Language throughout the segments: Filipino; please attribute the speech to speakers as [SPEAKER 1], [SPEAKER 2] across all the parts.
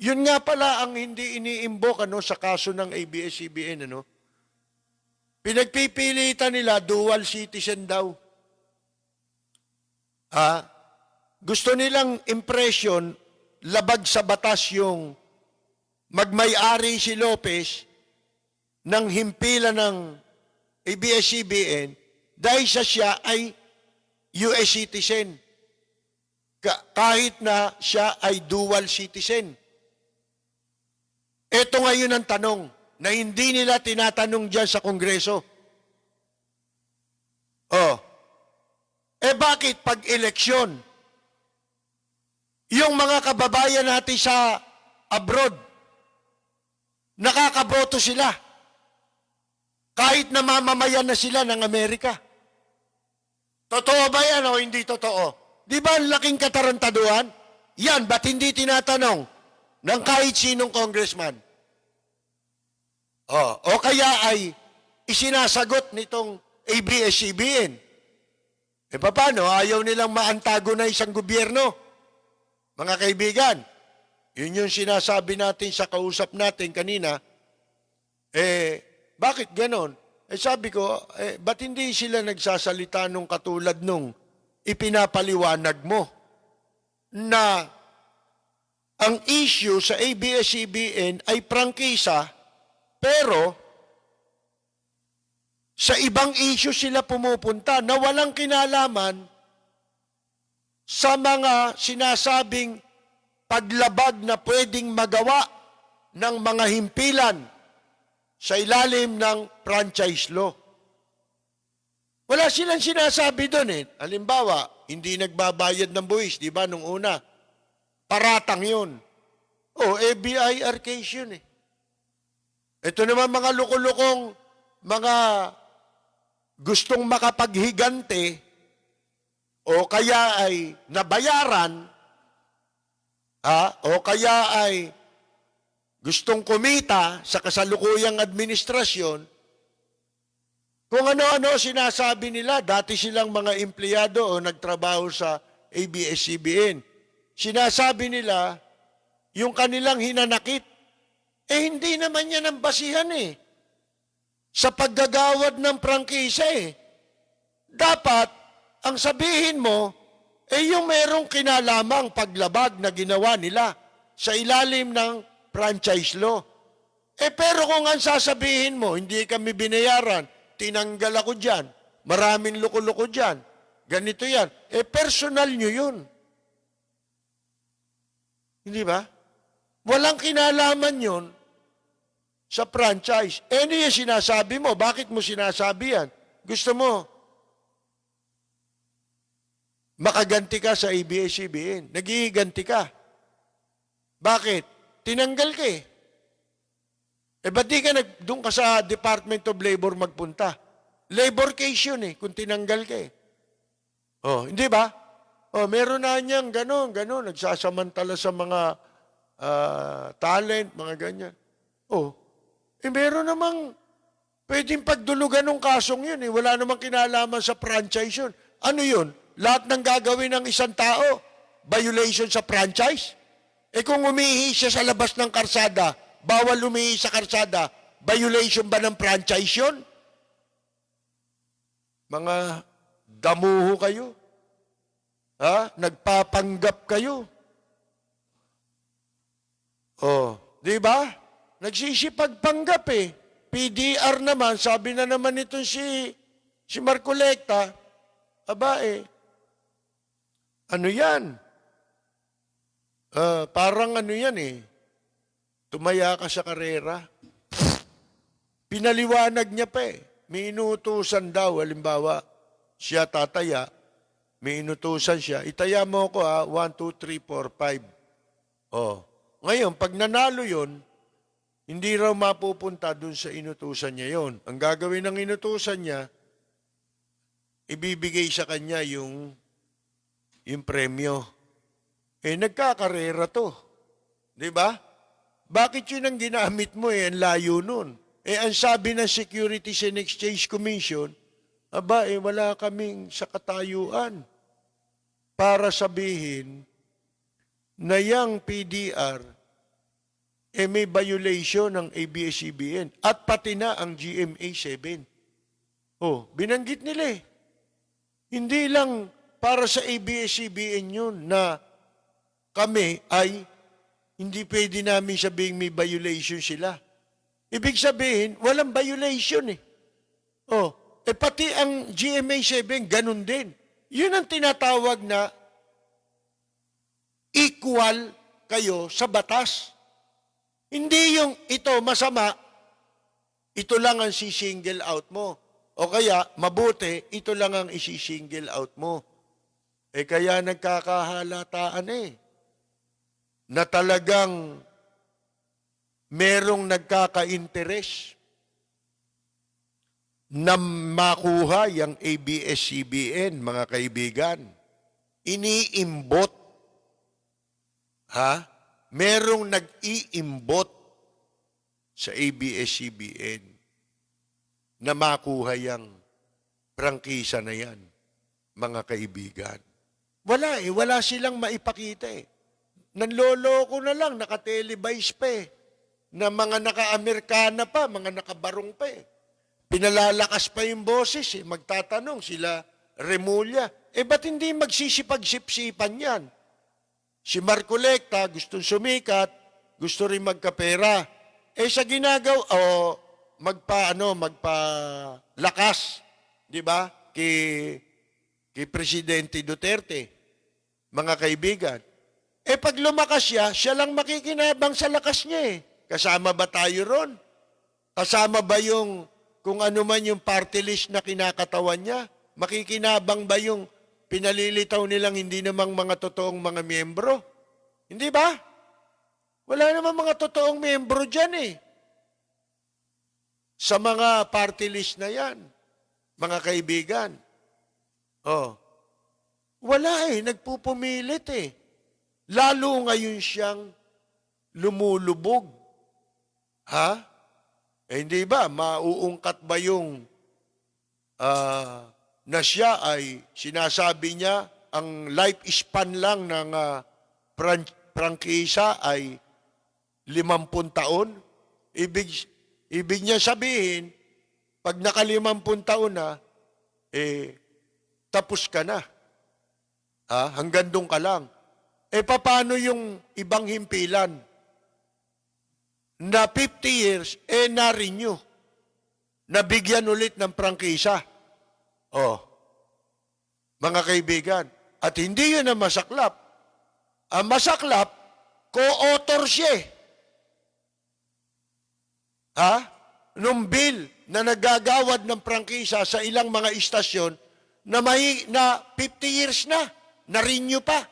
[SPEAKER 1] Yun nga pala ang hindi iniimbok sa kaso ng ABS-CBN. Pinagpipilitan nila dual citizen daw. Gusto nilang impression, labag sa batas yung magmay-ari si Lopez ng himpilan ng ABS-CBN dahil siya ay US citizen. Kahit na siya ay dual citizen. Ito ngayon ang tanong na hindi nila tinatanong dyan sa Kongreso. Bakit pag eleksyon, yung mga kababayan natin sa abroad, nakakaboto sila. Kahit na mamamayan na sila ng Amerika. Totoo ba yan o hindi totoo? Di ba ang laking katarantaduhan? Yan, ba't hindi tinatanong ng kahit sinong congressman? O kaya ay isinasagot nitong ABS-CBN. Paano? Ayaw nilang ma-antagonize ang gobyerno. Mga kaibigan, yun yung sinasabi natin sa kausap natin kanina. Bakit ganon? Sabi ko, ba't hindi sila nagsasalita nung katulad nung ipinapaliwanag mo na ang issue sa ABS-CBN ay prangkisa, pero sa ibang issue sila pumupunta na walang kinalaman sa mga sinasabing paglabag na pwedeng magawa ng mga himpilan sa ilalim ng franchise law. Wala silang sinasabi doon Halimbawa, hindi nagbabayad ng buwis, di ba, nung una. Paratang yun. BIR case yun Ito naman mga lukulukong, mga gustong makapaghigante o kaya ay nabayaran, o kaya ay gustong kumita sa kasalukuyang administrasyon, kung ano-ano sinasabi nila, dati silang mga empleyado o nagtrabaho sa ABS-CBN. Sinasabi nila, yung kanilang hinanakit, hindi naman yan ang basihan sa paggagawad ng prangkisa Dapat, ang sabihin mo, yung merong kinalamang paglabag na ginawa nila sa ilalim ng franchise law. Pero kung ang sasabihin mo, hindi kami binayaran, tinanggal ako dyan, maraming loko-loko dyan, ganito yan, personal nyo yun. Hindi ba? Walang kinalaman yun sa franchise. Ano yung sinasabi mo? Bakit mo sinasabi yan? Gusto mo makaganti ka sa ABS-CBN. Nagiganti ka. Bakit? Tinanggal ka ba't di ka doon ka sa Department of Labor magpunta? Labor case yun kung tinanggal ka hindi ba? Meron na niyang ganon. Nagsasamantala sa mga talent, mga ganyan. Meron namang pwedeng pagdulugan ng kasong yun Wala namang kinalaman sa franchise yun. Ano yun? Lahat ng gagawin ng isang tao, violation sa franchise? Kung umihi siya sa labas ng karsada, bawal umihi sa karsada, violation ba ng franchise yun? Mga damuho kayo. Nagpapanggap kayo. Di ba? Nagsisipagpanggap PDR naman, sabi na naman itong si Marcolecta, ano yan? Parang ano yan tumaya ka sa karera. Pinaliwanag niya pa May inutusan daw, halimbawa, siya tataya, may inutusan siya, itaya mo ko 1, 2, 3, 4, 5. Ngayon, pag nanalo yun, hindi raw mapupunta dun sa inutusan niya yon. Ang gagawin ng inutusan niya, ibibigay sa kanya yung premyo. Nagkakarera to. Di ba? Bakit yun ang ginamit mo Ang layo nun. Ang sabi ng Securities and Exchange Commission, wala kaming sa katayuan para sabihin na yung PDR may violation ng ABS-CBN at pati na ang GMA 7. Binanggit nila eh. Hindi lang para sa ABS-CBN yun na kami ay hindi pwede namin sabihing may violation sila. Ibig sabihin, walang violation eh. Pati ang GMA 7, ganun din. Yun ang tinatawag na equal kayo sa batas. Hindi yung ito masama, ito lang ang si-single out mo. O kaya, mabuti, ito lang ang isi-single out mo. Kaya nagkakahalataan na talagang merong nagkaka-interes na makuha yung ABS-CBN, mga kaibigan. Iniimbot. Merong nag-iimbot sa ABS-CBN na makuha yung prangkisa na yan, mga kaibigan. Wala silang maipakita Nanloloko na lang, naka-televise pa na mga naka-Amerikana pa, mga nakabarong pa Pinalalakas pa yung boses magtatanong sila Remulla. Ba't hindi magsisipag-sipsipan yan? Si Marcolecta, gustong sumikat, gusto rin magkapera. Sa ginagawa, magpalakas, di ba? Kay Presidente Duterte, mga kaibigan. Pag lumakas siya lang makikinabang sa lakas niya Kasama ba tayo ron? Kasama ba yung, kung ano man yung party list na kinakatawan niya? Makikinabang ba yung pinalilitaw nilang hindi namang mga totoong mga miyembro? Hindi ba? Wala namang mga totoong miyembro dyan sa mga party list na yan, mga kaibigan. Wala nagpupumilit Lalo ngayon siyang lumulubog. Hindi ba? Mauungkat ba yung na siya ay sinasabi niya ang lifespan lang ng prangkisa ay 50 taon? Ibig niya sabihin, pag naka 50 taon na, tapos ka na. Hanggang doon ka lang. Paano yung ibang himpilan? Na 50 years, na-renew. Nabigyan ulit ng prangkisa. Mga kaibigan. At hindi yun ang masaklap. Ang masaklap, co-author siya nung bill na nagagawad ng prangkisa sa ilang mga istasyon na 50 years na-renew pa.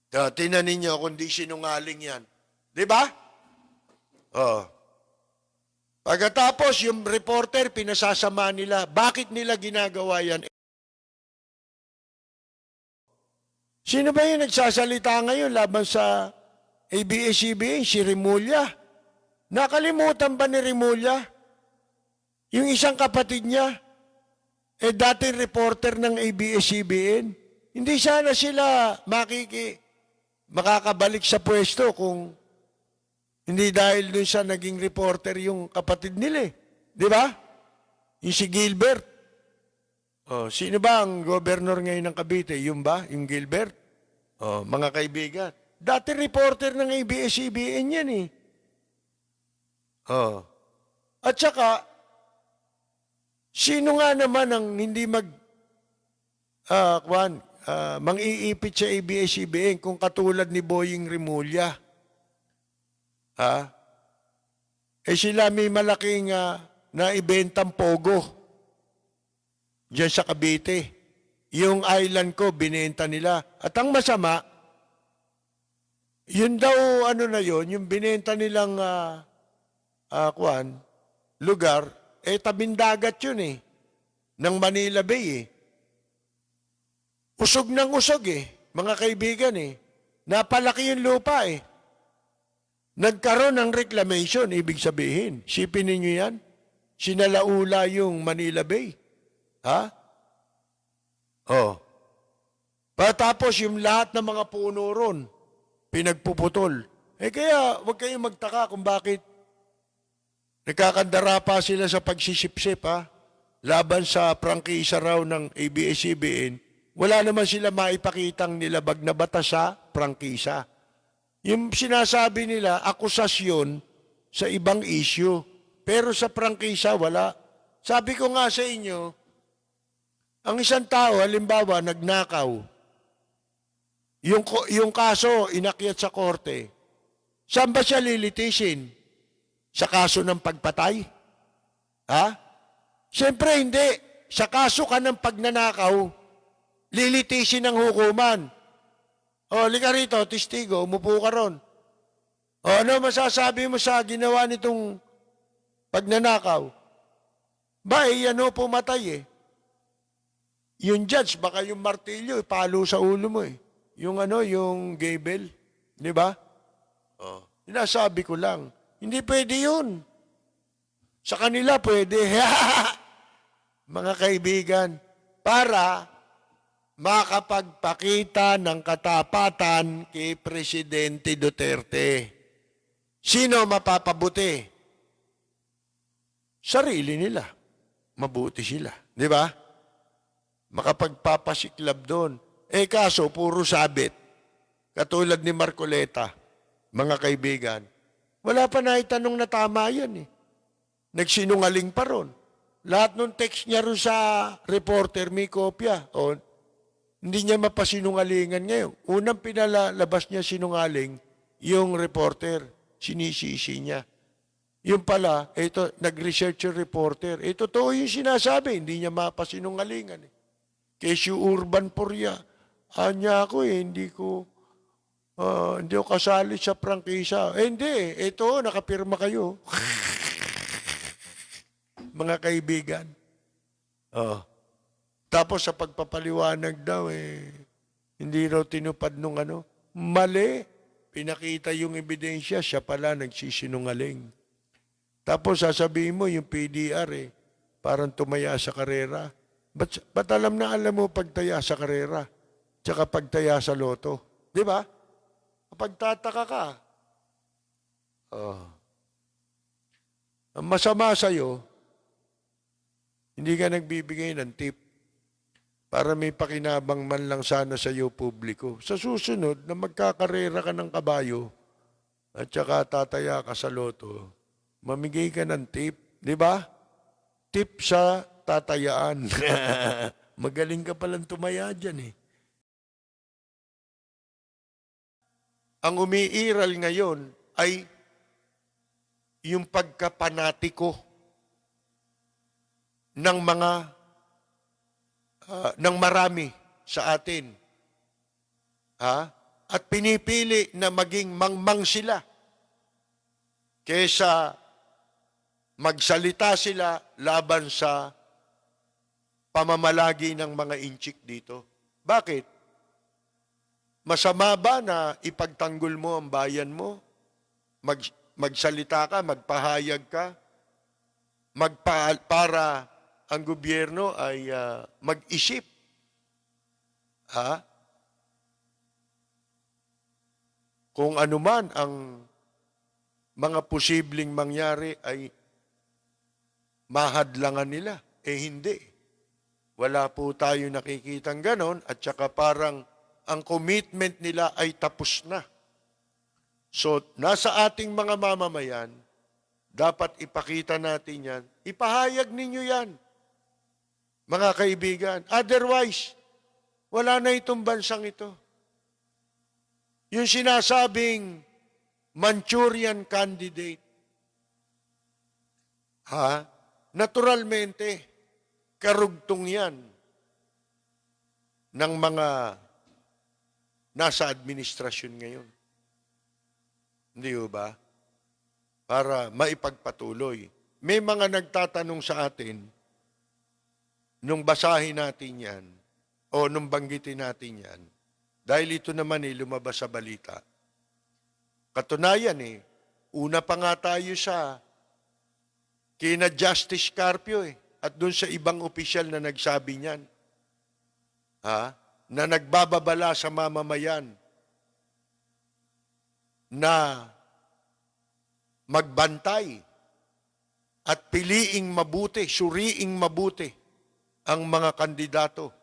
[SPEAKER 1] Tingnan ninyo kung di sinungaling yan. Di ba? Pagkatapos, yung reporter, pinasasama nila. Bakit nila ginagawa yan? Sino ba yung nagsasalita ngayon laban sa ABS-CBN? Si Remulla. Nakalimutan ba ni Remulla? Yung isang kapatid niya, dating reporter ng ABS-CBN. Hindi sana sila makakabalik sa pwesto kung hindi dahil dun sa naging reporter yung kapatid nila Di ba? Yung si Gilbert. Sino ba ang governor ngayon ng Cavite? Yung ba? Yung Gilbert? Mga kaibigan. Dati reporter ng ABS-CBN yan At saka, sino nga naman ang hindi mang-iipit sa ABS-CBN kung katulad ni Boying Remulla? Sila may malaking naibentang pogo diyan sa Cavite. Yung island ko, binenta nila. At ang masama, yun daw, yung binenta nilang lugar, tabindagat yun ng Manila Bay Usog ng usog mga kaibigan Napalaki yung lupa Nagkaroon ng reclamation, ibig sabihin. Sipin ninyo yan? Sinalaula yung Manila Bay. Patapos yung lahat ng mga puno ron, pinagpuputol. Kaya huwag kayong magtaka kung bakit nagkakandara pa sila sa pagsisipsip, ha? Laban sa prangkisa raw ng ABS-CBN, wala naman sila maipakitang nilabag na batas sa prangkisa. Yung sinasabi nila, akusasyon sa ibang issue. Pero sa prangkisa, wala. Sabi ko nga sa inyo, ang isang tao, halimbawa, nagnakaw, yung kaso inakyat sa korte, saan ba siya lilitisin? Sa kaso ng pagpatay? Ha? Siyempre hindi. Sa kaso ka ng pagnanakaw, lilitisin ng hukuman. O, lika rito, testigo, umupo ka ron. O, ano masasabi mo sa ginawa nitong pagnanakaw? Ano, pumatay eh. Yung judge, baka yung martilyo, palo sa ulo mo eh. Yung gable. Di ba? O, sinasabi ko lang, hindi pwede yun. Sa kanila pwede. Mga kaibigan, para makapagpakita ng katapatan kay Presidente Duterte. Sino mapapabuti? Sarili nila. Mabuti sila. Di ba? Makapagpapasiklab doon. Kaso, puro sabit. Katulad ni Marcoleta, mga kaibigan. Wala pa naitanong na tama yan eh. Nagsinungaling pa ron. Lahat ng text niya ron sa reporter, may kopya. O, hindi niya mapasinungalingan ngayon. Unang pinalalabas niya sinungaling, yung reporter, sinisisi niya. Yung pala, ito, nag-research yung reporter. Totoo yung sinasabi, hindi niya mapasinungalingan. Kesyo Urban Porya, anya ako hindi ko kasali sa prangkisa. Hindi, ito, nakapirma kayo. Mga kaibigan. Tapos sa pagpapaliwanag daw, hindi raw tinupad nung mali. Pinakita yung ebidensya, siya pala nagsisinungaling. Tapos sasabihin mo, yung PDR, parang tumaya sa karera. Ba't alam mo pagtaya sa karera? Tsaka pagtaya sa loto. Di ba? Pagtataka ka. Ang masama sa'yo, hindi ka nagbibigay ng tip para may pakinabang man lang sana sa iyo publiko. Sa susunod, na magkakarera ka ng kabayo at saka tataya ka sa loto, mamigay ka ng tip. Di ba? Tip sa tatayaan. Magaling ka palang tumaya dyan eh. Ang umiiral ngayon ay yung pagkapanatiko ng marami sa atin. At pinipili na maging mangmang sila kaysa magsalita sila laban sa pamamalagi ng mga inchik dito. Bakit? Masama ba na ipagtanggol mo ang bayan mo? Magsalita ka, magpahayag ka, para ang gobyerno ay mag-isip. Kung anuman ang mga posibleng mangyari ay mahadlangan nila. Hindi. Wala po tayo nakikitang ganon at saka parang ang commitment nila ay tapos na. So, nasa ating mga mamamayan, dapat ipakita natin yan. Ipahayag ninyo yan, mga kaibigan. Otherwise, wala na itong bansang ito. Yung sinasabing Manchurian candidate, naturalmente, karugtong yan ng mga nasa administrasyon ngayon. Hindi ba? Para maipagpatuloy. May mga nagtatanong sa atin, nung basahin natin yan, o nung banggitin natin yan, dahil ito naman lumabas sa balita. Katunayan una pa nga tayo sa kina Justice Carpio at doon sa ibang opisyal na nagsabi niyan. Na nagbababala sa mamamayan na magbantay at piliing mabuti, suriing mabuti ang mga kandidato.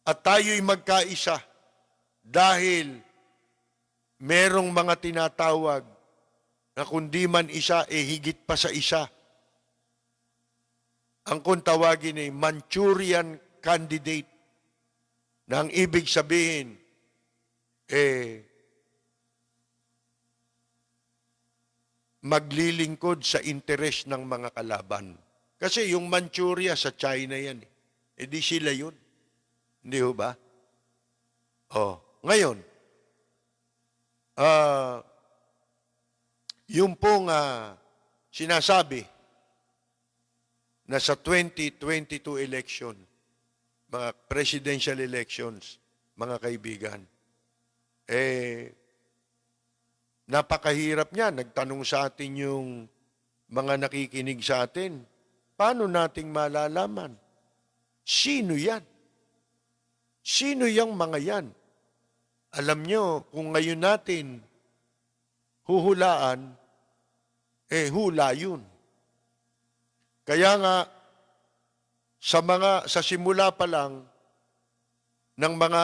[SPEAKER 1] At tayo'y magkaisa dahil merong mga tinatawag na kundi man isa, higit pa sa isa. Ang kung tawagin ay Manchurian candidate na ang ibig sabihin, maglilingkod sa interes ng mga kalaban. Kasi yung Manchuria sa China yan. Di sila yun. Hindi ho ba? Ngayon, yung pong sinasabi na sa 2022 election, mga presidential elections, mga kaibigan, napakahirap niya. Nagtanong sa atin yung mga nakikinig sa atin, paano nating malalaman? Sino yan? Sino yung mga yan? Alam nyo, kung ngayon natin huhulaan, hula yun. Kaya nga, sa simula pa lang ng mga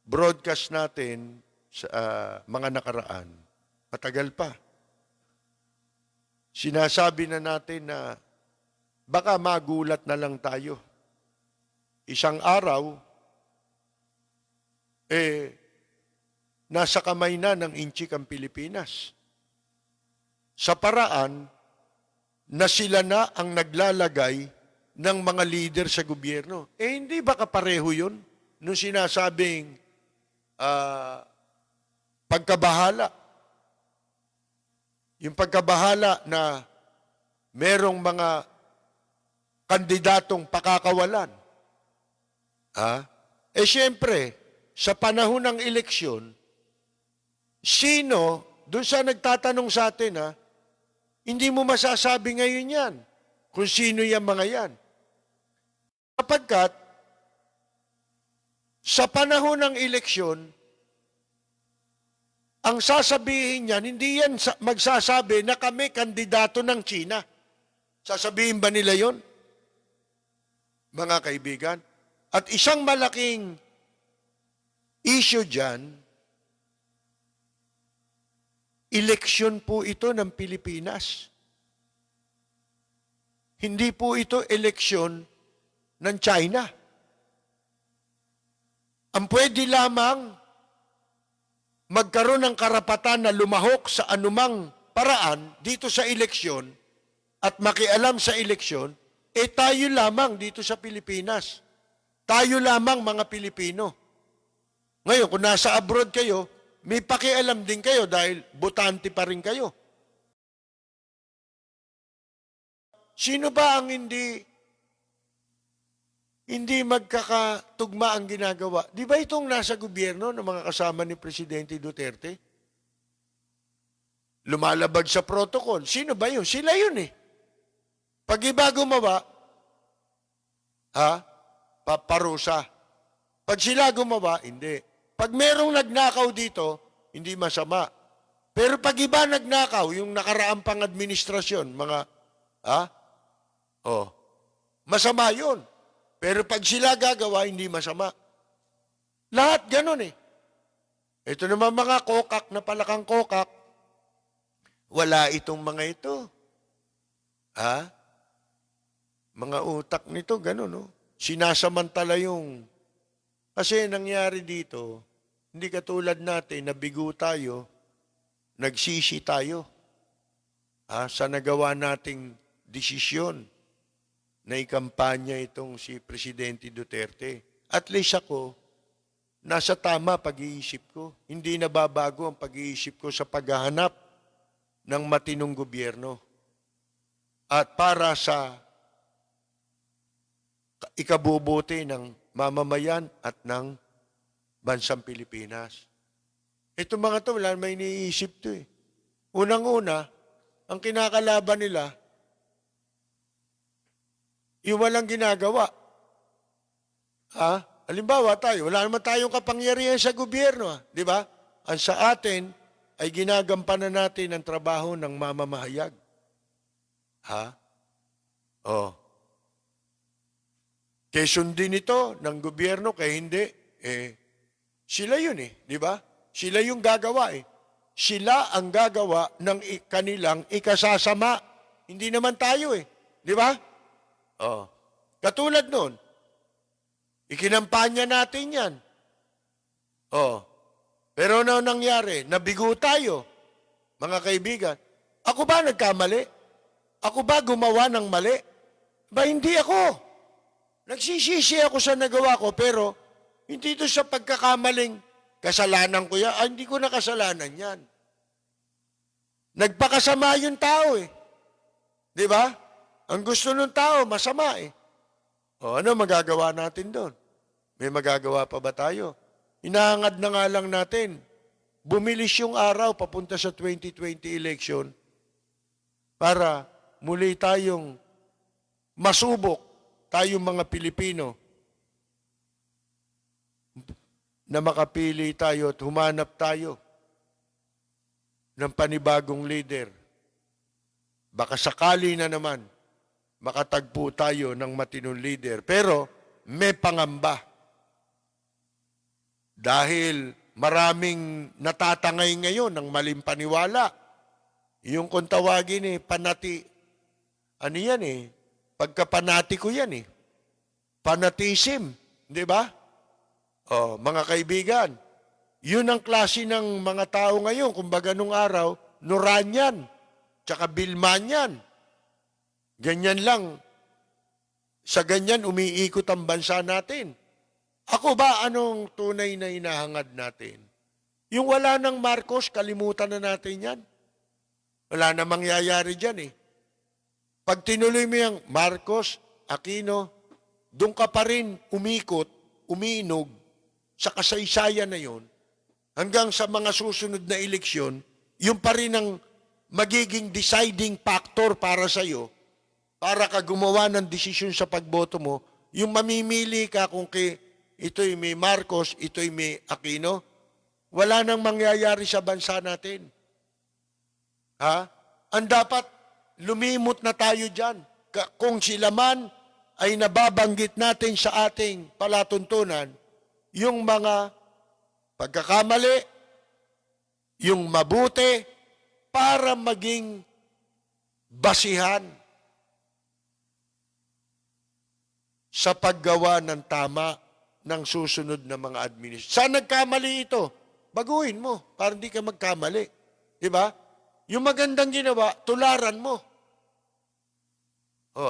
[SPEAKER 1] broadcast natin sa mga nakaraan, matagal pa, sinasabi na natin na baka magulat na lang tayo. Isang araw, nasa kamay na ng inchik ang Pilipinas. Sa paraan na sila na ang naglalagay ng mga leader sa gobyerno. Hindi ba kapareho yun? Nung sinasabing pagkabahala. Yung pagkabahala na merong mga kandidatong pakakawalan. Siyempre, sa panahon ng eleksyon, sino, doon sa nagtatanong sa atin, hindi mo masasabi ngayon yan kung sino yung mga yan. Kapagkat, sa panahon ng eleksyon, ang sasabihin niyan, hindi yan magsasabi na kami kandidato ng China. Sasabihin ba nila yon? Mga kaibigan. At isang malaking issue dyan, eleksyon po ito ng Pilipinas. Hindi po ito eleksyon ng China. Ang pwede lamang magkaroon ng karapatan na lumahok sa anumang paraan dito sa eleksyon at makialam sa eleksyon, tayo lamang dito sa Pilipinas. Tayo lamang mga Pilipino. Ngayon, kung nasa abroad kayo, may pakialam din kayo dahil botante pa rin kayo. Sino ba ang hindi magkakatugma ang ginagawa? Di ba itong nasa gobyerno ng mga kasama ni Presidente Duterte? Lumalabag sa protocol. Sino ba yun? Sila yun eh. Pag iba gumawa, paparusa. Pag sila gumawa, hindi. Pag merong nagnakaw dito, hindi masama. Pero pag iba nagnakaw, yung nakaraang pang administrasyon, masama yun. Pero pag sila gagawa, hindi masama. Lahat ganun eh. Ito naman mga kokak na palakang kokak, wala itong mga ito. Mga utak nito, ganun, no? Sinasamantala yung... Kasi nangyari dito, hindi katulad natin, nabigo tayo, nagsisi tayo sa nagawa nating desisyon na ikampanya itong si Presidente Duterte. At least ako, nasa tama pag-iisip ko. Hindi nababago ang pag-iisip ko sa paghahanap ng matinong gobyerno. At para sa ikabubuti ng mamamayan at ng bansang Pilipinas. Ito mga to, wala may iniisip to eh. Unang-una, ang kinakalaban nila, yung walang ginagawa. Halimbawa tayo, wala naman tayong kapangyarihan sa gobyerno, di ba? ang sa atin ay ginagampanan natin ang trabaho ng mamamahayag. Ha? Oh. Kaya sundin ito ng gobyerno, kaya hindi. Sila yun di ba? Sila yung gagawa Sila ang gagawa ng kanilang ikasasama. Hindi naman tayo di ba? Oh. Katulad nun, ikinampanya natin yan. Oh. Pero ano nangyari? Nabigo tayo, mga kaibigan. Ako ba nagkamali? Ako ba gumawa ng mali? Ba hindi ako. Nagsisisi ako sa nagawa ko, pero hindi ito sa pagkakamaling kasalanan ko yan. Hindi ko na kasalanan yan. Nagpakasama yung tao Di ba? Ang gusto ng tao, masama O ano magagawa natin doon? May magagawa pa ba tayo? Inahangad na nga lang natin. Bumilis yung araw papunta sa 2020 election para muli tayong masubok, tayong mga Pilipino, na makapili tayo at humanap tayo ng panibagong leader. Baka sakali na naman makatagpo tayo ng matinong leader. Pero may pangamba. Dahil maraming natatangay ngayon ng maling paniwala. Yung kung tawagin panati. Ano yan Pagkapanati ko yan Fanatism. Di ba? O, mga kaibigan, yun ang klase ng mga tao ngayon. Kumbaga nung araw, Nuranyan, tsaka Bilmanyan. Ganyan lang. Sa ganyan, umiikot ang bansa natin. Ako ba, anong tunay na inahangad natin? Yung wala ng Marcos, kalimutan na natin yan. Wala na mangyayari dyan Pag tinuloy mo yung Marcos, Aquino, doon ka pa rin umikot, umiinog, sa kasaysayan na yon, hanggang sa mga susunod na eleksyon, yung pa rin ang magiging deciding factor para sa iyo, para ka gumawa ng desisyon sa pagboto mo, yung mamimili ka kung ito'y may Marcos, ito'y may Aquino, wala nang mangyayari sa bansa natin. Ang dapat, lumimot na tayo dyan. Kung sila man ay nababanggit natin sa ating palatuntunan, yung mga pagkakamali, yung mabuti, para maging basihan sa paggawa ng tama ng susunod na mga administrasyon. Saan nagkamali ito? Baguhin mo para hindi ka magkamali. Di ba? Yung magandang ginawa, tularan mo.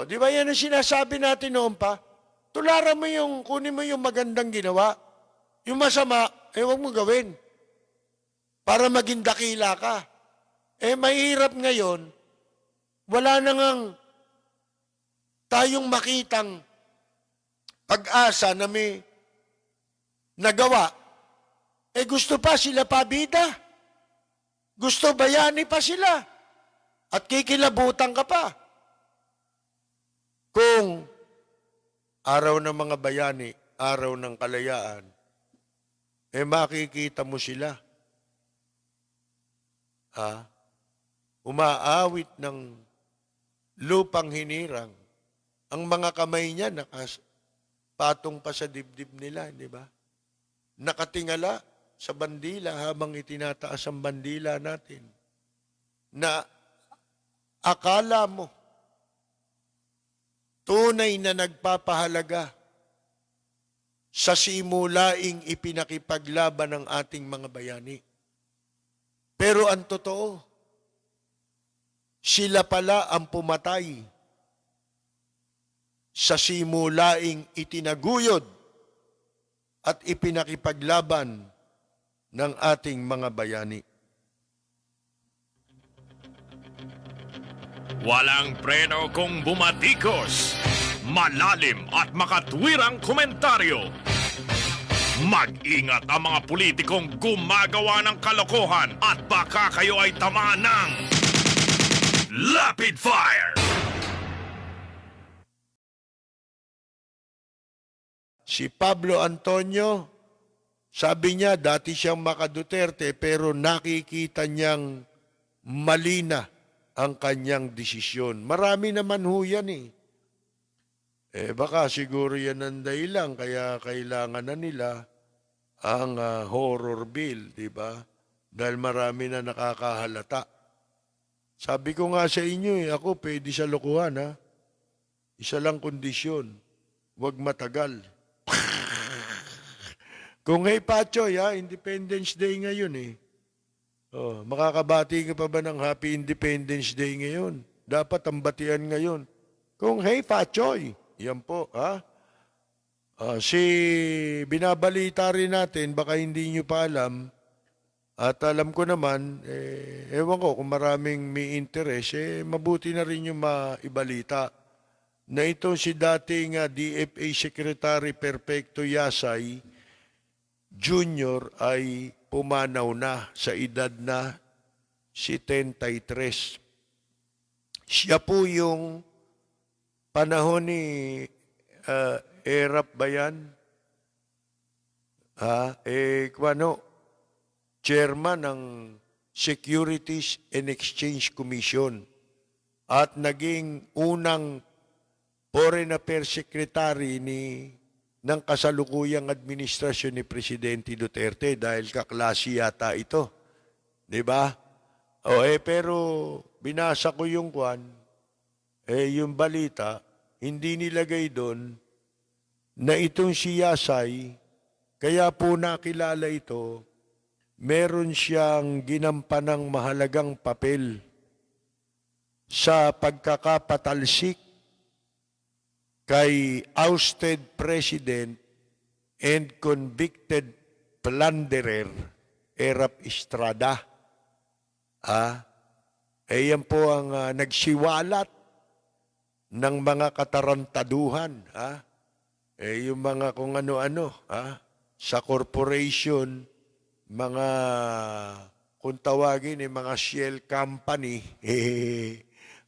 [SPEAKER 1] Di ba yan ang sinasabi natin noon pa? Tularan mo kunin mo yung magandang ginawa. Yung masama, huwag mo gawin. Para maging dakila ka. Mahirap ngayon, wala na ngang tayong makitang pag-asa na may nagawa. Gusto pa sila pabida. Gusto bayani pa sila. At kikilabutan ka pa. Kung araw ng mga bayani, araw ng kalayaan, makikita mo sila. Umaawit ng lupang hinirang. Ang mga kamay niya nakapatong pa sa dibdib nila, di ba? Nakatingala sa bandila habang itinataas ang bandila natin. Na akala mo tunay na nagpapahalaga sa simulaing ipinakipaglaban ng ating mga bayani. Pero ang totoo, sila pala ang pumatay sa simulaing itinaguyod at ipinakipaglaban ng ating mga bayani.
[SPEAKER 2] Walang preno kung bumatikos, malalim at makatwirang komentaryo. Mag-ingat ang mga politikong gumagawa ng kalokohan at baka kayo ay tamaan ng Rapid Fire!
[SPEAKER 1] Si Pablo Antonio, Sabi niya, dati siyang maka-Duterte, pero nakikita niyang mali na ang kanyang desisyon. Marami naman ho yan eh. Baka siguro yan ang dahilan, kaya kailangan na nila ang horror bill, di ba? Dahil marami na nakakahalata. Sabi ko nga sa inyo ako pwede sa lokohan ha. Isa lang kondisyon, huwag matagal. Kung hey Pachoy ha, Independence Day ngayon eh. Oh, makakabati ka pa ba ng Happy Independence Day ngayon? Dapat ang batian ngayon. Kung hey Pachoy, yan po ha. Binabalita rin natin, baka hindi nyo pa alam, at alam ko naman, ewan ko kung maraming may interest, mabuti na rin yung maibalita na ito si dating DFA Secretary Perfecto Yasay Jr. ay pumanaw na sa edad na 73. Siya po yung panahon ni Erap ba yan? Chairman ng Securities and Exchange Commission at naging unang Foreign Affairs Secretary ng kasalukuyang administrasyon ni Presidente Duterte dahil kaklase yata ito. Di ba? Pero binasa ko yung yung balita, hindi nilagay doon na itong si Yasay, kaya po nakilala ito, meron siyang ginampanang mahalagang papel sa pagkakapatalsik kay ousted President and convicted plunderer Erap Estrada. Yan po ang nagsiwalat ng mga katarantaduhan. Yung mga kung ano-ano, sa corporation, mga, kung tawagin, mga shell company,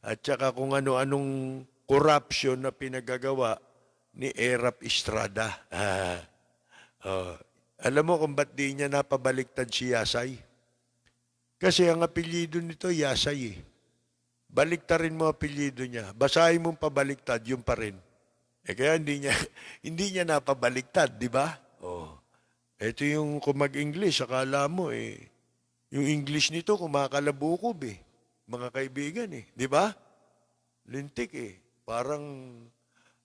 [SPEAKER 1] at saka kung ano-anong corruption na pinagagawa ni Erap Estrada. Alam mo kung ba't di niya napabaliktad si Yasay? Kasi ang apelyido nito, Yasay eh. Baliktarin mo apelyido niya. Basahin mong pabaliktad, yun pa rin. Kaya hindi niya napabaliktad, di ba? Ito yung kung mag-English, akala mo yung English nito kumakalabukob eh. Mga kaibigan eh, di ba? Lintik eh. Parang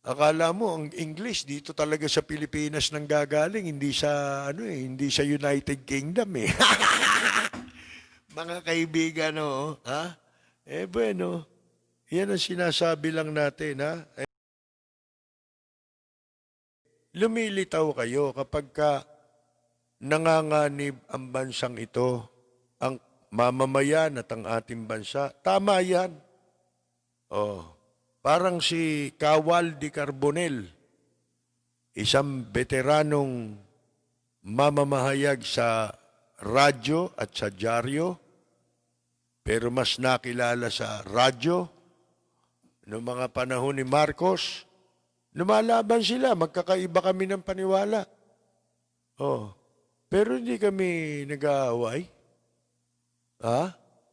[SPEAKER 1] akala mo ang English dito talaga sa Pilipinas nang gagaling, hindi sa hindi sa United Kingdom eh. Mga kaibigan bueno, yan ang sinasabi lang natin ha. Lumilitaw kayo kapag nanganganib ang bansang ito, ang mamamayan at ang ating bansa. Tama yan. Parang si Kawal de Carbonell, isang veteranong mamamahayag sa radyo at sa dyaryo, pero mas nakilala sa radyo noong mga panahon ni Marcos. Lumalaban sila, magkakaiba kami ng paniwala. Pero hindi kami nag-aaway.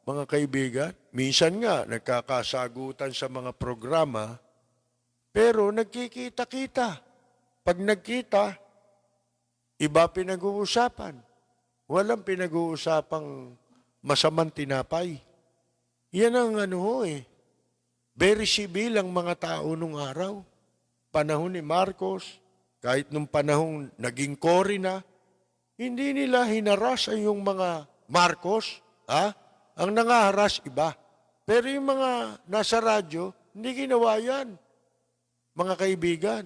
[SPEAKER 1] Mga kaibigan? Minsan nga, nagkakasagutan sa mga programa, pero nagkikita-kita. Pag nagkita, iba pinag-uusapan. Walang pinag-uusapang masamang tinapay. Yan ang very civil ang mga tao nung araw. Panahon ni Marcos, kahit nung panahong naging Cory na, hindi nila hinaras ay yung mga Marcos, ang nangaharas iba. Pero yung mga nasa radyo, hindi ginawa yan. Mga kaibigan.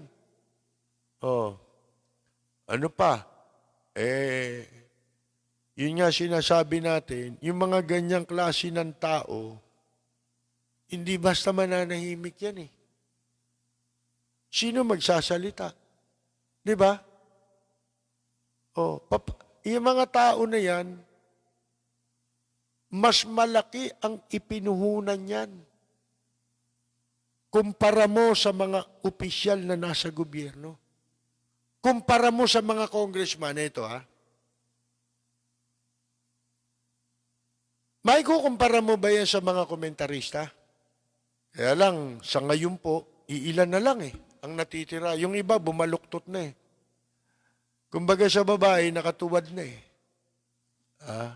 [SPEAKER 1] Ano pa? Yun nga sinasabi natin, yung mga ganyang klase ng tao, hindi basta mananahimik yan eh. Sino magsasalita? Di ba? Yung mga tao na yan, mas malaki ang ipinuhunan yan kumpara mo sa mga opisyal na nasa gobyerno. Kumpara mo sa mga congressman, ito May kukumpara mo ba yan sa mga komentarista? Kaya lang, sa ngayon po, iilan na lang ang natitira. Yung iba, bumaluktot na Kumbaga sa babae, nakatuwad na Ah?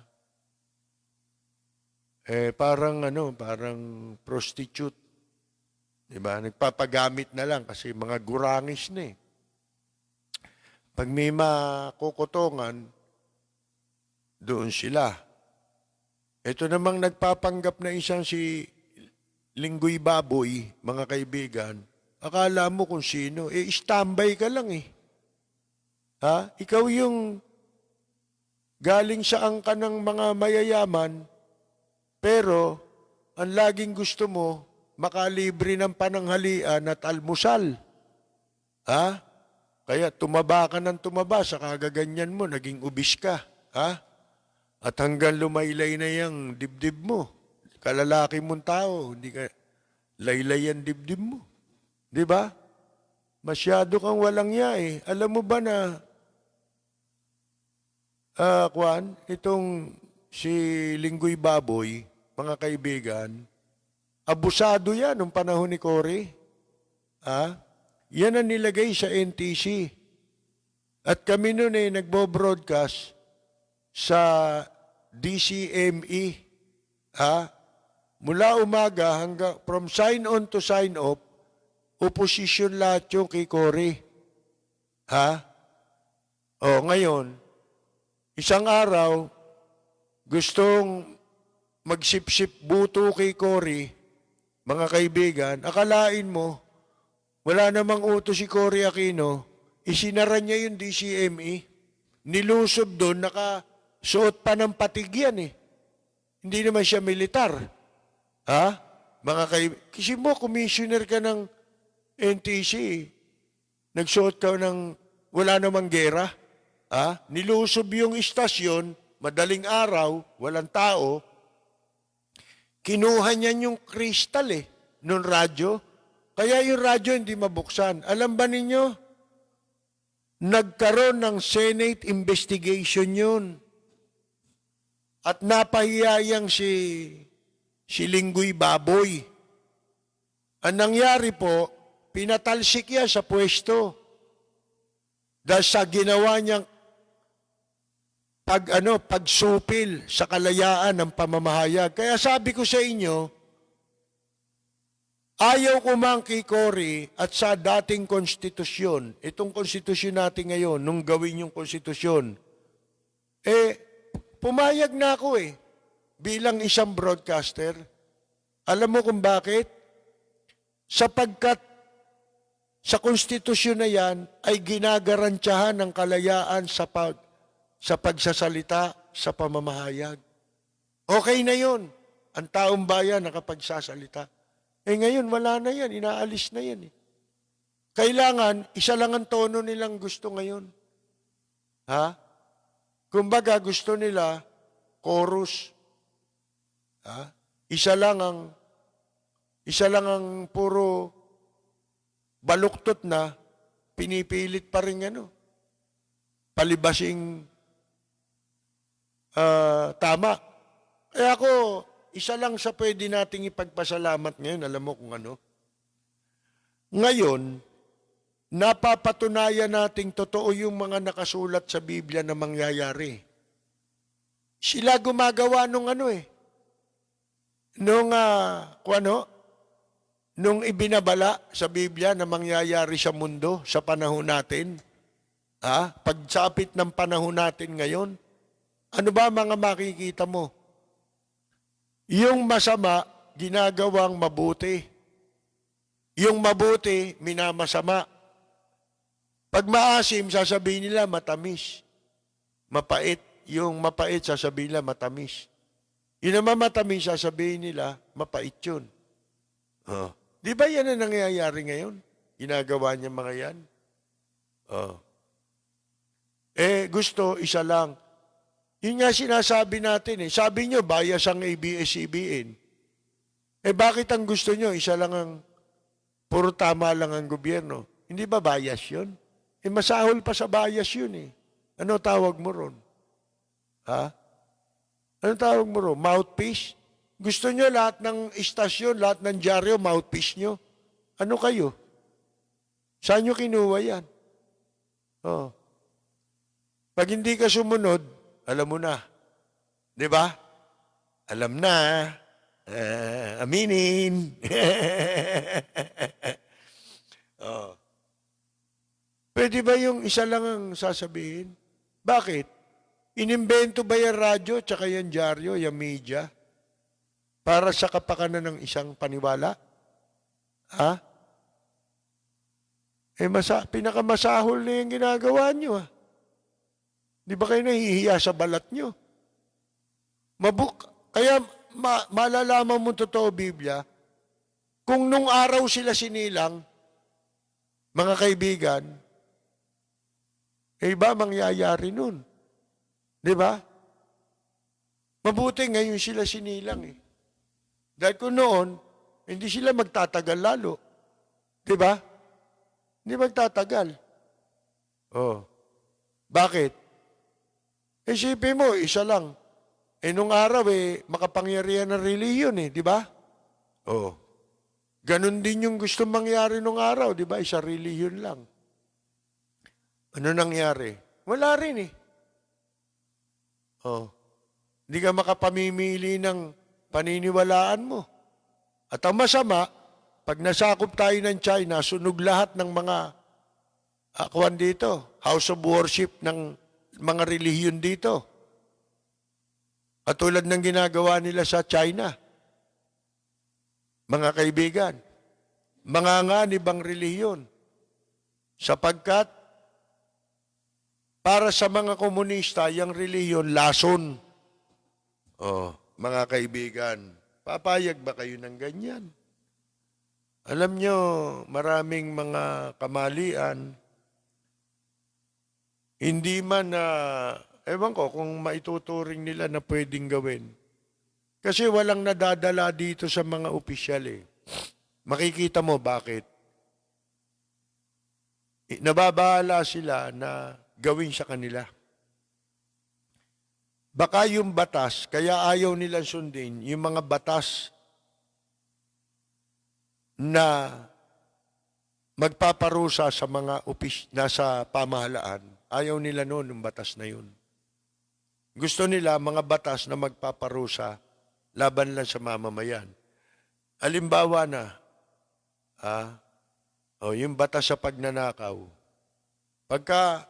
[SPEAKER 1] Parang prostitute. Diba? Nagpapagamit na lang kasi mga gurangis na Pag may makukutongan, doon sila. Ito namang nagpapanggap na isang si Linggoy Baboy, mga kaibigan, akala mo kung sino, standby ka lang Ha? Ikaw yung galing sa angka ng mga mayayaman, pero ang laging gusto mo, makalibre ng pananghalian at almusal. Ha? Kaya tumaba ka ng tumaba, sa kagaganyan mo, naging ubis ka. Ha? At hanggang lumaylay na yung dibdib mo. Kalalaki mong tao, hindi ka laylay ang dibdib mo. Di ba? Masyado kang walang Alam mo ba na, itong si Linggoy Baboy, mga kaibigan, abusado yan nung panahon ni Cory. Yan ang nilagay sa NTC. At kami noon nagbo-broadcast sa DCME. Mula umaga hanggang from sign on to sign off, opposition lahat yung kay Cory. Ngayon, isang araw, gustong magsipsip buto kay Cory, mga kaibigan, akalain mo, wala namang utos si Cory Aquino, isinara niya yung DCME, nilusob doon, nakasuot pa ng patig yan Hindi naman siya militar. Mga kaibigan, kasi mo, commissioner ka ng NTC, nagsuot ka ng wala namang gera. Nilusob yung istasyon, madaling araw, walang tao, kinuha niyan yung kristal nung radyo. Kaya yung radyo hindi mabuksan. Alam ba ninyo? Nagkaroon ng Senate investigation yun. At napahiyayang si Linggoy Baboy. Ang nangyari po, pinatalsik niya sa pwesto. Dahil sa ginawa niyang pagsupil sa kalayaan ng pamamahayag. Kaya sabi ko sa inyo, ayaw ko man kay Cory at sa dating konstitusyon, itong konstitusyon natin ngayon, nung gawin yung konstitusyon, pumayag na ako bilang isang broadcaster. Alam mo kung bakit? Sapagkat sa konstitusyon na yan ay ginagarantiyahan ng kalayaan sa pagsasalita, sa pamamahayag. Okay na yun. Ang taong bayan nakapagsasalita. Ngayon, wala na yan. Inaalis na yan Kailangan, isa lang ang tono nilang gusto ngayon. Kumbaga, gusto nila, chorus. Isa lang ang puro baluktot na, pinipilit pa rin palibasing tama. Kaya ako, isa lang sa pwede nating ipagpasalamat ngayon, alam mo kung ano? Ngayon, napapatunayan nating totoo yung mga nakasulat sa Biblia na mangyayari. Sila gumagawa nung nung ibinabala sa Biblia na mangyayari sa mundo sa panahon natin. Pagsapit ng panahon natin ngayon, ano ba mga makikita mo? Yung masama, ginagawang mabuti. Yung mabuti, minamasama. Pag maasim, sasabihin nila matamis. Mapait. Yung mapait, sasabihin nila matamis. Yung naman matamis, sasabihin nila mapait yun. Di ba yan ang nangyayari ngayon? Ginagawa niya mga yan? Gusto, isa lang. Yun nga sinasabi natin Sabi nyo, bias ang ABS-CBN. Bakit ang gusto nyo? Isa lang ang, puro tama lang ang gobyerno. Hindi ba bias yun? Masahol pa sa bias yun Ano tawag mo ron? Anong tawag mo ro? Mouthpiece? Gusto nyo lahat ng istasyon, lahat ng dyaryo, mouthpiece nyo? Ano kayo? Saan nyo kinuha yan? Oh. Pag hindi ka sumunod, alam mo na. Di ba? Alam na. Aminin. Oh. Pwede ba yung isa lang ang sasabihin? Bakit? Inimbento ba yung radyo tsaka yung dyaryo, yung media? Para sa kapakanan ng isang paniwala? Ha? Pinakamasahol na yung ginagawa nyo. Di ba kayo nahihiya sa balat nyo? Kaya malalaman mo totoo, Biblia, kung nung araw sila sinilang, mga kaibigan, iba mangyayari nun. Di ba? Mabuti ngayon sila sinilang eh. Dahil kung noon, hindi sila magtatagal lalo. Di ba? Hindi magtatagal. Oh. Bakit? Isipin mo, isa lang. Nung araw makapangyarihan ng reliyon di ba? Oh. Ganon din yung gusto mangyari nung araw, di ba? Isa reliyon lang. Ano nangyari? Wala rin Oh. Hindi ka makapamimili ng paniniwalaan mo. At ang masama, pag nasakop tayo ng China, sunog lahat ng mga house of worship ng mga relihiyon dito. Katulad ng ginagawa nila sa China. Mga kaibigan, manganganib ang relihiyon. Sapagkat, para sa mga komunista, yung relihiyon, lason. Oh, mga kaibigan, papayag ba kayo ng ganyan? Alam nyo, maraming mga kamalian, hindi man ewan ko kung maituturing nila na pwedeng gawin. Kasi walang nadadala dito sa mga opisyal Makikita mo bakit. Nababahala sila na gawin sa kanila. Baka yung batas, kaya ayaw nilang sundin, yung mga batas na magpaparusa sa mga nasa pamahalaan. Ayaw nila noon yung batas na yun. Gusto nila mga batas na magpaparusa laban lang sa mamamayan. Halimbawa na, yung batas sa pagnanakaw. Pagka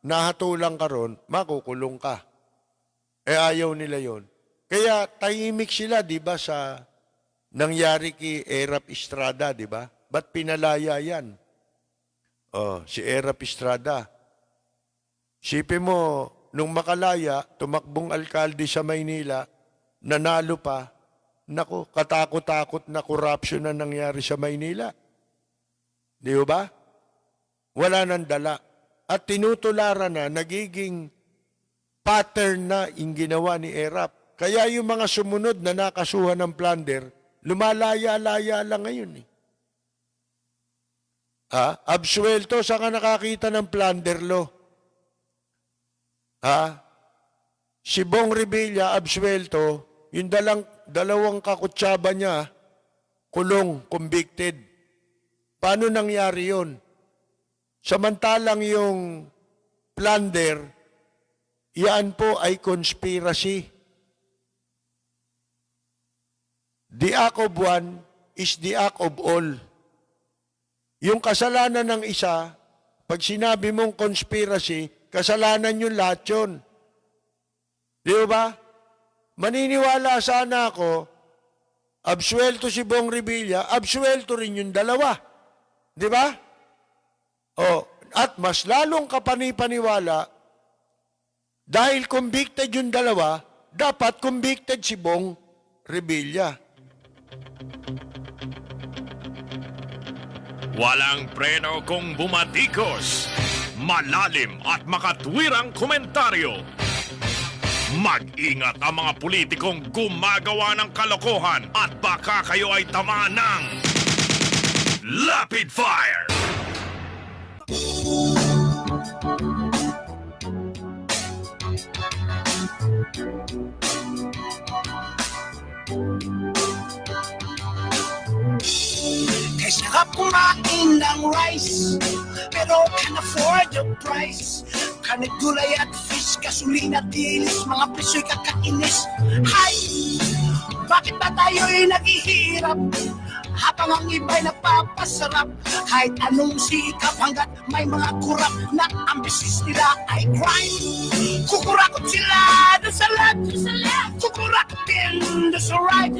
[SPEAKER 1] nahatulang ka ron, makukulong ka. Ayaw nila yon. Kaya tahimik sila, di ba, sa nangyari kay Erap Estrada, di ba? Ba't pinalaya yan? Si Erap Estrada. Sipin mo, nung makalaya, tumakbong alkalde sa Maynila, nanalo pa, naku, katakot-takot na corruption na nangyari sa Maynila. Di ba? Wala nang dala. At tinutularan na, nagiging pattern na yung ginawa ni Erap. Kaya yung mga sumunod na nakasuhan ng plunder, lumalaya-laya lang ngayon Absuelto, saan ka nakakita ng plunder law? Si Bong Revilla, absuelto, yung dalawang kakutsaba niya, kulong, convicted. Paano nangyari yun? Samantalang yung plunder, yan po ay conspiracy. The act of one is the act of all. Yung kasalanan ng isa, pag sinabi mong conspiracy, kasalanan yung lahat yun. Di ba? Maniniwala sana ako, absuelto si Bong Revilla, absuelto rin yung dalawa. Di ba? At mas lalong kapanipaniwala, dahil convicted yung dalawa, dapat convicted si Bong Revilla.
[SPEAKER 2] Walang preno kung bumatikos. Malalim at makatwirang komentaryo. Mag-ingat ang mga politikong gumagawa ng kalokohan at baka kayo ay tamaan ng Rapid Fire!
[SPEAKER 3] Kay sarap kumain ng rice, pero can afford the price. Kanit gulay at fish, gasolina, dilis, mga presyo'y kakainis. Hay! Bakit ba tayo'y naghihirap habang ang iba'y napapasarap? Kahit anong sikap hanggat may mga kurap na ang business nila ay crime. Kukurakot sila doon sa left, kukurakot din doon sa right.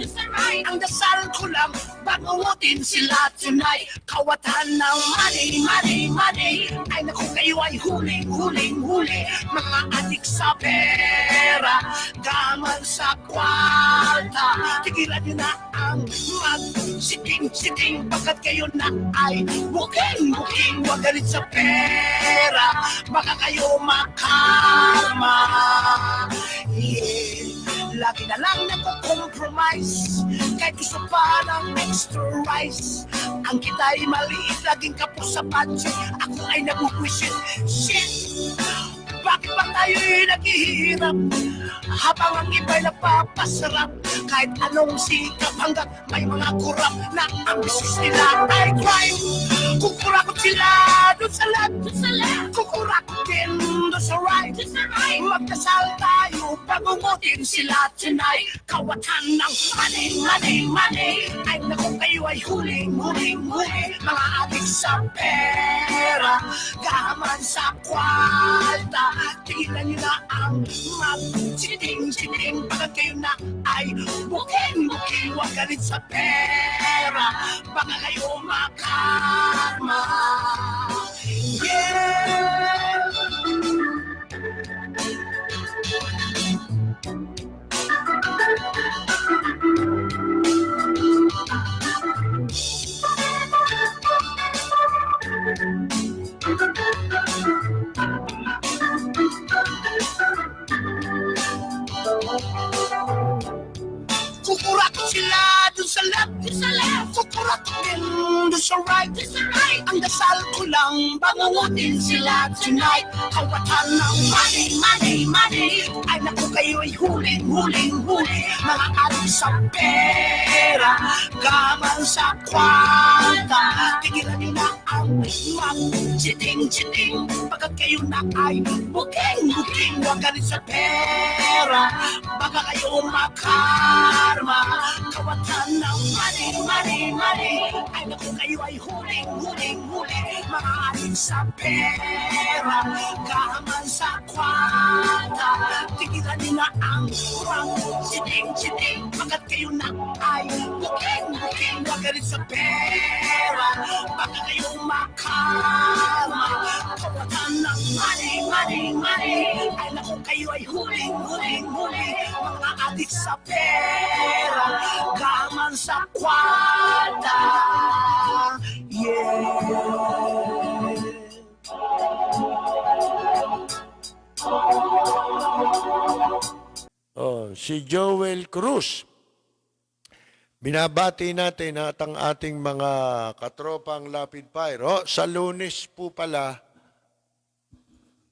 [SPEAKER 3] Ang dasal ko lang, bangungutin sila tonight. Kawatan ng money, money, money. Ay naku, kayo ay huling, huling, huli. Mga adik sa pera, gaman sa kwarta. Tigilan nyo na ang mag-siting-siting, pagkat kayo na ay booking-booking. Huwag galit sa pera, baka kayo makarma. Yeah. Lagi na lang nagko-compromise, kahit gusto pa ng extra rice. Ang kita'y maliit, laging kapos sa budget. Ako ay nabubwisit. Shit! Bakit ba tayo'y naghihirap habang ang iba'y napapasarap? Kahit anong sikap hanggat may mga kurap na ang business nila ay crime. Kukurakot sila doon sa left, kukurakot din doon sa right. Magdasal tayo, pagungutin sila tonight. Kawatan ng money, money, money. Ay naku, kayo ay huling, huling, huli. Mga adik sa pera, gaman sa kwarta. Tigilan nyo na ang mag-siting-siting, pagkat kayo na ay booking-booking. Huwag galit sa pera, baka kayo makarma. Yeah! Kukurakot sila dun sa left, kukurakot din dun sa right. Ang dasal ko lang, bangungutin sila tonight. Kawatan ng money, money, money. Ay naku, kayo ay huling, huling, huli. Mga adik sa pera, gaman sa kwarta. Tigilan nyo na ang mag-chiting-chiting, pagkat kayo na ay booking-booking. Huwag galit sa pera, baka kayo makarma. Kawatan ng money, money, money. Ay naku, kayo ay huling, huling, huli. Mga adik sa pera, gaman sa kwarta. Tigilan nyo na ang mag-chiting-chiting, pagkat kayo na ay booking-booking. Huwag galit sa pera, baka kayo makarma. Kawatan ng money, money, money. Ay naku, kayo ay huling, huling, huli. Mga adik sa pera, gaman sa kwarta. Yeah.
[SPEAKER 1] Oh, si Joel Cruz. Binabati natin at ang ating mga katropang Lapid Fire. Oh, sa Lunes po pala,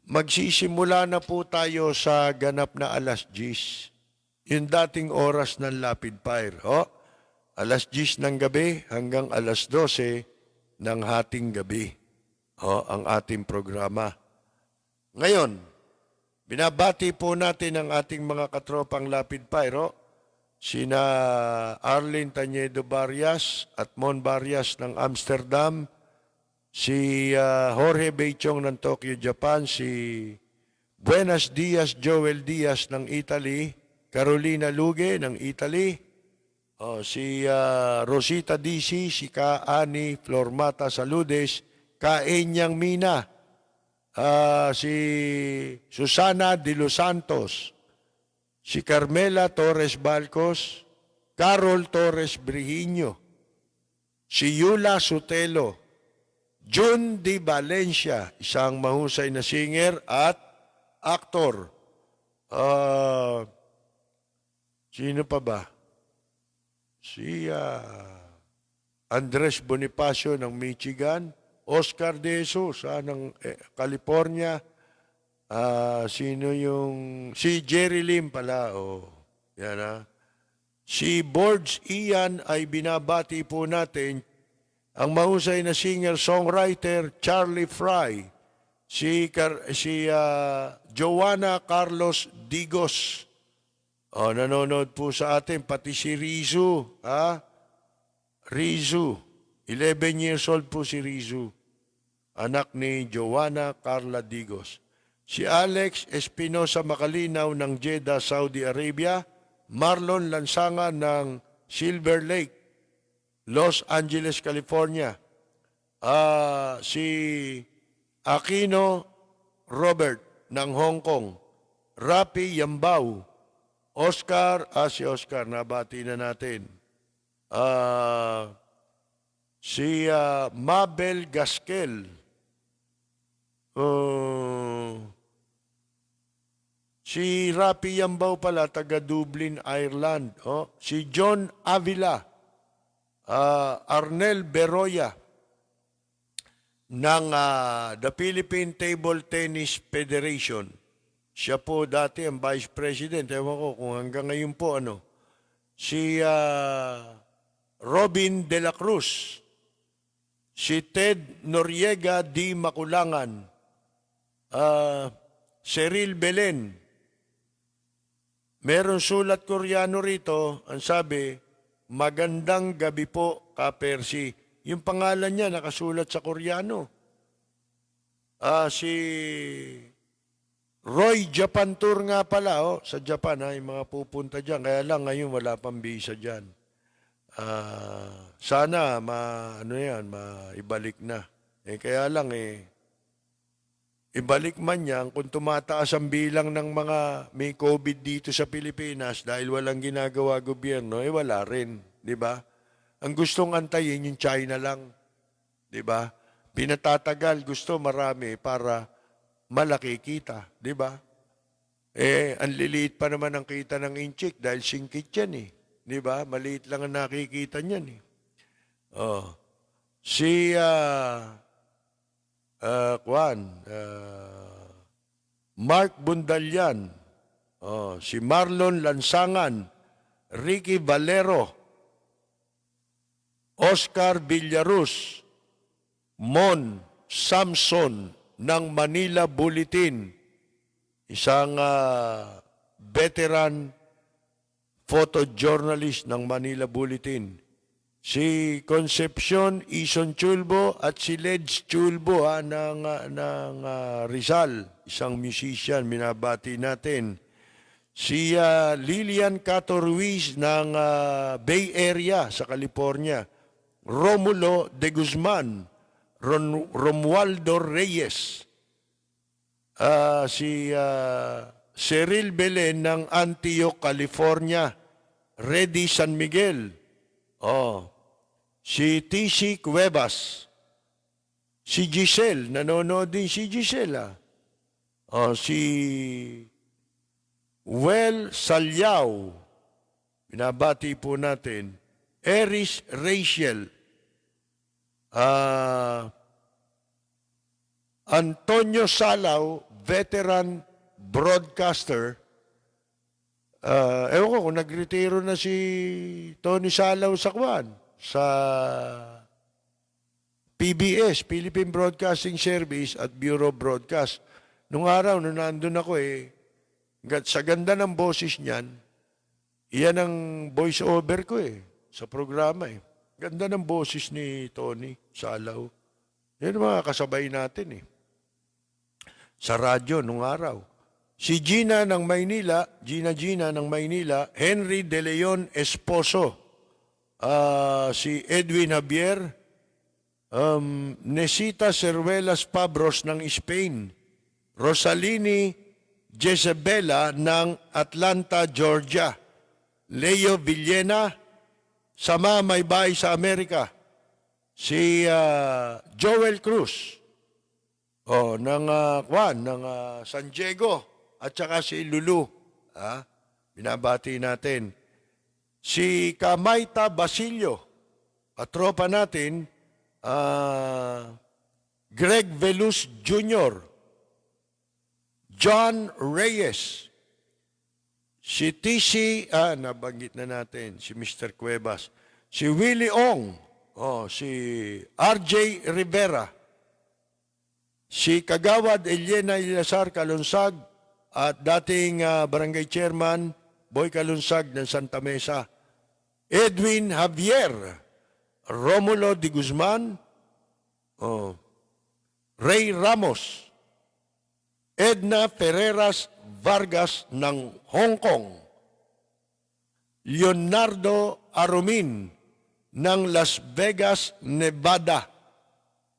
[SPEAKER 1] magsisimula na po tayo sa ganap na alas 10. Yung dating oras ng Lapid Fire. Oh, alas 10 ng gabi hanggang alas 12 ng hating gabi. Oh, ang ating programa. Ngayon, binabati po natin ang ating mga katropang Lapid Fire. Oh, sina Arlene Tañedo Barrias at Mon Barrias ng Amsterdam, si Jorge Beichong ng Tokyo, Japan, si Buenos Dias Joel Diaz ng Italy, Carolina Luge ng Italy, si Rosita DC, si Kaani Flormata Saludes, Kaenyang Mina, si Susana de los Santos, si Carmela Torres Balcos, Carol Torres Brihiño, si Yula Sotelo, June Di Valencia, isang mahusay na singer at aktor. Sino pa ba? Si Andres Bonifacio ng Michigan, Oscar De Jesus ng California, sino yung... Si Jerry Lim pala, yan. Si Borges Ian ay binabati po natin ang mahusay na singer-songwriter Charlie Fry, si Joanna Carlos Digos. Nanonood po sa atin, pati si Rizu. Rizu, 11 years old po si Rizu, anak ni Joanna Carla Digos. Si Alex Espinosa Macalinaw ng Jeddah, Saudi Arabia. Marlon Lansangan ng Silver Lake, Los Angeles, California. Si Aquino Robert ng Hong Kong. Rapi Yambao. Oscar, si Oscar, nabati na natin. Si Mabel Gaskel. Si Rapi Yambao pala, taga Dublin, Ireland. Si John Avila. Arnel Beroya ng the Philippine Table Tennis Federation. Siya po dati ang Vice President. Ewan ko kung hanggang ngayon po ano. Si Robin de la Cruz. Si Ted Noriega D. Maculangan. Cyril Belen. Meron sulat Koreano rito, ang sabi, magandang gabi po, Ka-Percy. Yung pangalan niya nakasulat sa Koreano. Si Roy Japan Tour nga pala, sa Japan, yung mga pupunta dyan. Kaya lang ngayon wala pang visa dyan. Sana maibalik na. Kaya lang ibalik man yan kung tumataas ang bilang ng mga may COVID dito sa Pilipinas dahil walang ginagawa gobyerno, wala rin, di ba? Ang gustong antayin yung China lang, di ba? Pinatatagal, gusto marami para malaki kita, di ba? Ang liliit pa naman ang kita ng inchik dahil singkit yan di ba? Maliit lang ang nakikita niyan Si Mark Bundalian, si Marlon Lansangan, Ricky Valero, Oscar Villarus, Mon Samson ng Manila Bulletin, isang veteran photojournalist ng Manila Bulletin. Si Concepcion Ison Chulbo at si Leds Chulbo ng Rizal, isang musician, minabati natin. Si Lilian Cato Ruiz ng Bay Area sa California. Romulo de Guzman, Romualdo Reyes. Si Cyril Belen ng Antioch, California. Reddy San Miguel. Si TC Cuevas. Si Giselle, nanonood din si Giselle. Si Well Salyao, binabati po natin. Eris Rachel. Antonio Salaw, veteran broadcaster. Ewan ko kung nagretiro na si Tony Salaw sa PBS, Philippine Broadcasting Service at Bureau of Broadcast. Nung araw, nung nandun ako sa ganda ng boses niyan, iyan ang voice over ko sa programa Ganda ng boses ni Tony Salaw. Yan ang mga kasabay natin sa radyo nung araw. Si Gina ng Maynila, Gina ng Maynila, Henry De Leon Esposo, si Edwin Javier, Nesita Cervelas Pabros ng Spain, Rosalini Jezebela ng Atlanta, Georgia, Leo Villena, Sama Maybay sa Amerika, si Joel Cruz, ng San Diego, at saka si Lulu, binabati natin. Si Kamaita Basilio, at tropa natin, Greg Velus Jr., John Reyes, si TC, nabanggit na natin, si Mr. Cuevas, si Willie Ong, Si RJ Rivera, si Kagawad Eliana Ilasar Kalunsag at dating barangay chairman Boy Kalunsag ng Santa Mesa, Edwin Javier, Romulo de Guzman, Ray Ramos, Edna Ferreras Vargas ng Hong Kong, Leonardo Arumin ng Las Vegas, Nevada,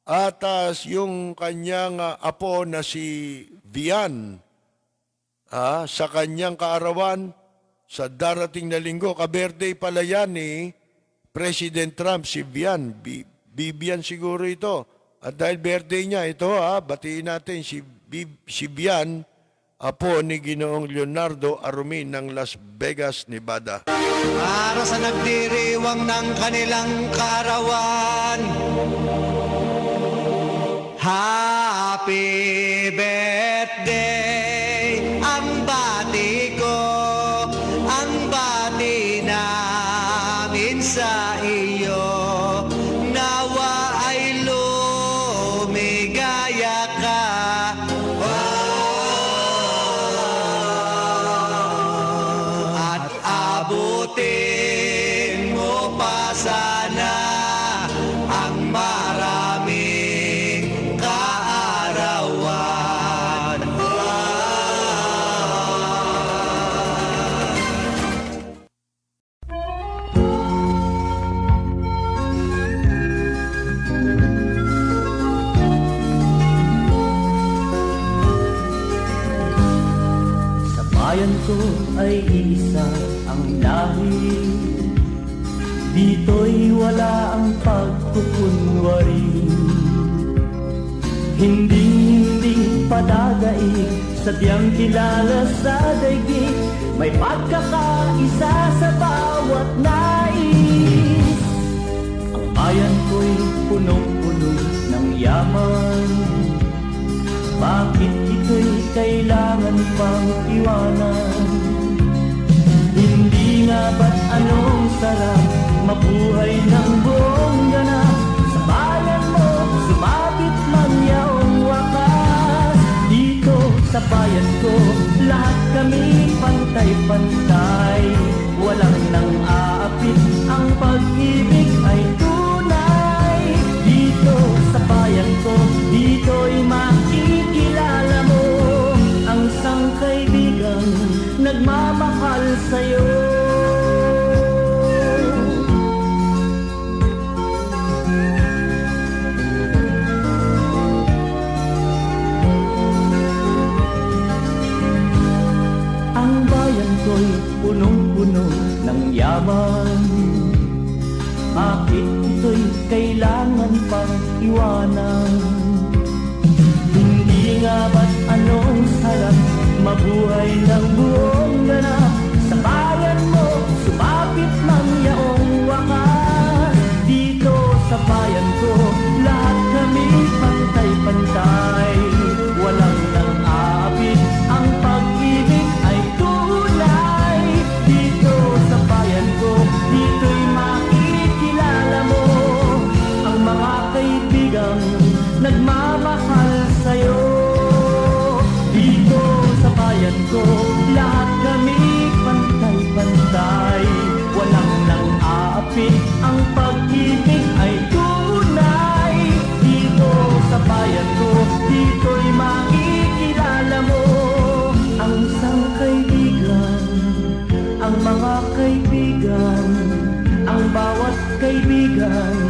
[SPEAKER 1] at yung kanyang apo na si Vian sa kanyang kaarawan sa darating na linggo. Ka-birthday pala yan ni President Trump, si Vian. Bibian siguro ito. At dahil birthday niya, ito batiin natin si Vian, apo ni Ginoong Leonardo Arumin ng Las Vegas, Nevada.
[SPEAKER 4] Para sa nagdiriwang ng kanilang kaarawan, Happy birthday! Ang bati ko, ang bati namin sa iyo. Nawa ay lumigaya ka. At abutin mo pa sana ang maraming kaarawan.
[SPEAKER 5] Sa bayan ko ay isa ang lahi, dito'y wala ang pagkukunwari. Hindi padagaig, sadyang kilala sa daigdig, may pagkakaisa sa bawat nais. Ang bayan ko'y punong-puno ng yaman, bakit ito'y kailangan pang iwanan? Hindi nga ba't anong sarap mabuhay ng buong ganap? Sa bayan mo, sumapit man yaong wakas. Dito sa bayan ko, lahat kami pantay-pantay. Walang nang aapit, ang pag-ibig ay tunay. Dito sa bayan ko, dito'y makikilala mo ang isang kaibigang nagmamahal sa'yo. Ang bayan ko'y punong-puno ng yaman, bakit ito'y kailangan pang iwanan? Hindi nga ba't anong sarap mabuhay ng buong ganap? Sa bayan mo, sumapit man yaong wakas. Dito sa bayan ko, lahat kami pantay-pantay. Walang nang aapit, ang pag-ibig ay tunay. Dito sa bayan ko, dito'y makikilala mo ang mga kaibigang nagmamahal sa'yo. Dito sa bayan ko, lahat kami pantay-pantay. Walang nang aapit, ang pag-ibig ay tunay. Dito sa bayan ko, dito'y makikilala mo ang isang kaibigan, ang mga kaibigan, ang bawat kaibigan